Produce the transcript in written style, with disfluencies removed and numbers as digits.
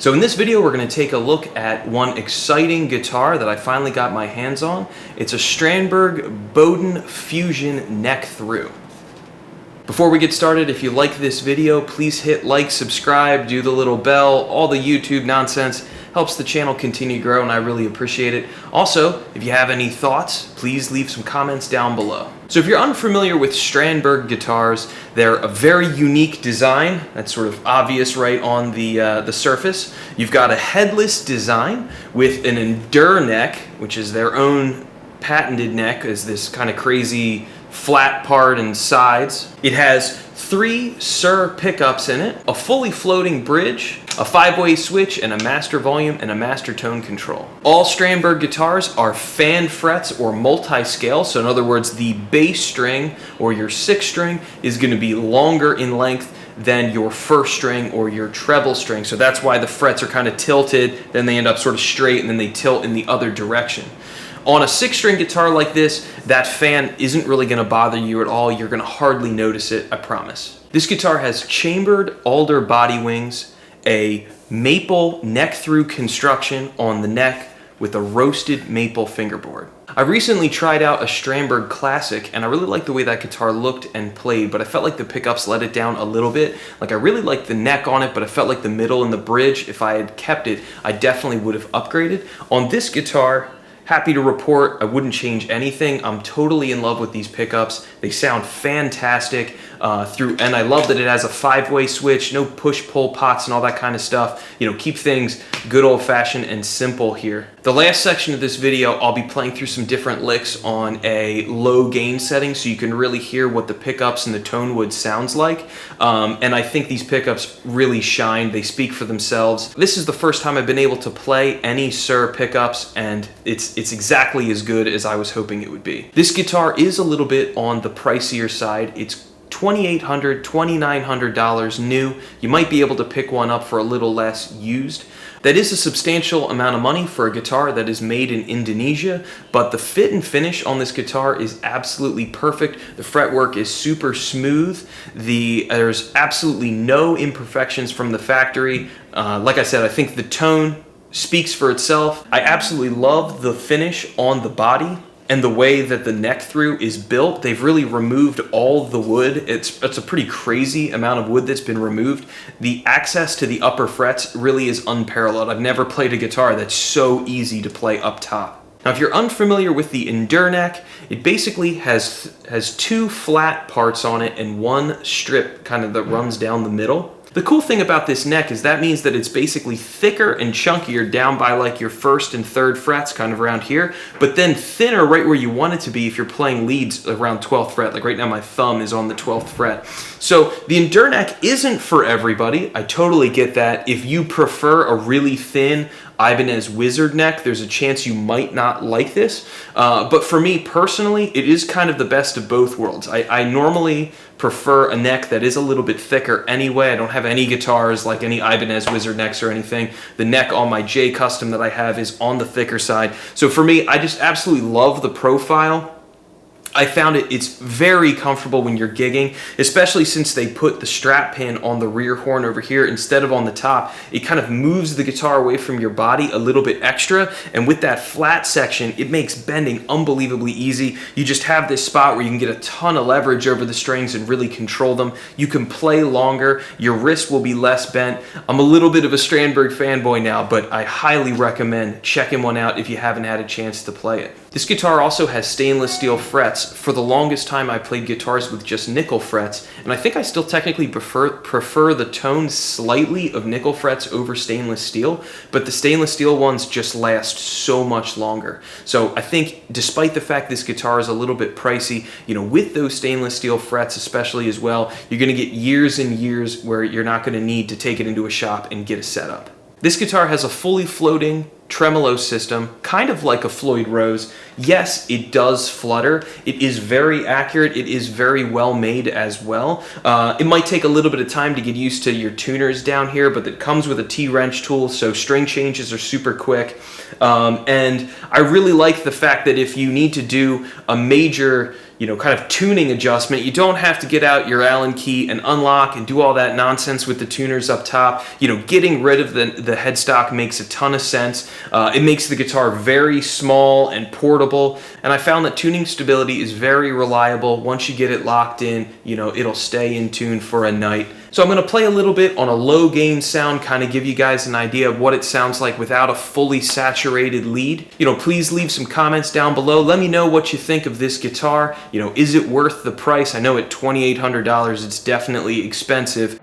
So in this video, we're going to take a look at one exciting guitar that I finally got my hands on. It's a Strandberg Boden Fusion Neck-Thru. Before we get started, if you like this video, please hit like, subscribe, do the little bell, all the YouTube nonsense. Helps the channel continue to grow and I really appreciate it. Also, if you have any thoughts, please leave some comments down below. So if you're unfamiliar with Strandberg guitars, they're a very unique design. That's sort of obvious right on the surface. You've got a headless design with an endure neck, which is their own patented neck, is this kind of crazy flat part and sides. It has 3 Suhr pickups in it, a fully floating bridge, a 5-way switch, and a master volume and a master tone control. All Strandberg guitars are fan frets or multiscale, so in other words, the bass string or your 6th string is going to be longer in length than your 1st string or your treble string. So that's why the frets are kind of tilted, then they end up sort of straight, and then they tilt in the other direction. On a 6-string guitar like this, that fan isn't really going to bother you at all. You're going to hardly notice it, I promise. This guitar has chambered alder body wings, a maple neck-through construction on the neck with a roasted maple fingerboard. I recently tried out a Strandberg Classic and I really liked the way that guitar looked and played, but I felt like the pickups let it down a little bit. Like I really liked the neck on it, but I felt like the middle and the bridge, if I had kept it, I definitely would have upgraded. On this guitar, happy to report, I wouldn't change anything. I'm totally in love with these pickups. They sound fantastic and I love that it has a 5-way switch, no push-pull pots and all that kind of stuff. You know, keep things good old-fashioned and simple here. The last section of this video, I'll be playing through some different licks on a low gain setting so you can really hear what the pickups and the tone wood sounds like. And I think these pickups really shine. They speak for themselves. This is the first time I've been able to play any Suhr pickups, and it's exactly as good as I was hoping it would be. This guitar is a little bit on the pricier side. It's $2,800, $2,900 new. You might be able to pick one up for a little less used. That is a substantial amount of money for a guitar that is made in Indonesia, but the fit and finish on this guitar is absolutely perfect. The fretwork is super smooth. There's absolutely no imperfections from the factory. Like I said, I think the tone speaks for itself. I absolutely love the finish on the body and the way that the Neck-Thru is built. They've really removed all the wood. It's a pretty crazy amount of wood that's been removed. The access to the upper frets really is unparalleled. I've never played a guitar that's so easy to play up top. Now, if you're unfamiliar with the endure neck, it basically has 2 flat parts on it and 1 strip kind of that runs down the middle. The cool thing about this neck is that means that it's basically thicker and chunkier down by like your 1st and 3rd frets kind of around here, but then thinner right where you want it to be if you're playing leads around 12th fret. Like right now my thumb is on the 12th fret. So the endure neck isn't for everybody. I totally get that. If you prefer a really thin Ibanez Wizard neck, there's a chance you might not like this. But for me personally, it is kind of the best of both worlds. I normally prefer a neck that is a little bit thicker anyway. I don't have any guitars like any Ibanez Wizard necks or anything. The neck on my J Custom that I have is on the thicker side. So for me, I just absolutely love the profile. I found it's very comfortable when you're gigging, especially since they put the strap pin on the rear horn over here instead of on the top. It kind of moves the guitar away from your body a little bit extra, and with that flat section, it makes bending unbelievably easy. You just have this spot where you can get a ton of leverage over the strings and really control them. You can play longer, your wrist will be less bent. I'm a little bit of a Strandberg fanboy now, but I highly recommend checking one out if you haven't had a chance to play it. This guitar also has stainless steel frets. For the longest time, I played guitars with just nickel frets, and I think I still technically prefer the tone slightly of nickel frets over stainless steel, but the stainless steel ones just last so much longer. So I think despite the fact this guitar is a little bit pricey, you know, with those stainless steel frets especially as well, you're going to get years and years where you're not going to need to take it into a shop and get a setup. This guitar has a fully floating tremolo system, kind of like a Floyd Rose. Yes, it does flutter. It is very accurate. It is very well made as well. It might take a little bit of time to get used to your tuners down here, but it comes with a T-wrench tool, so string changes are super quick. And I really like the fact that if you need to do a major, kind of tuning adjustment, you don't have to get out your Allen key and unlock and do all that nonsense with the tuners up top. Getting rid of the headstock makes a ton of sense. It makes the guitar very small and portable, and I found that tuning stability is very reliable. Once you get it locked in, it'll stay in tune for a night. So I'm going to play a little bit on a low gain sound, kind of give you guys an idea of what it sounds like without a fully saturated lead. Please leave some comments down below. Let me know what you think of this guitar. Is it worth the price? I know at $2,800 it's definitely expensive.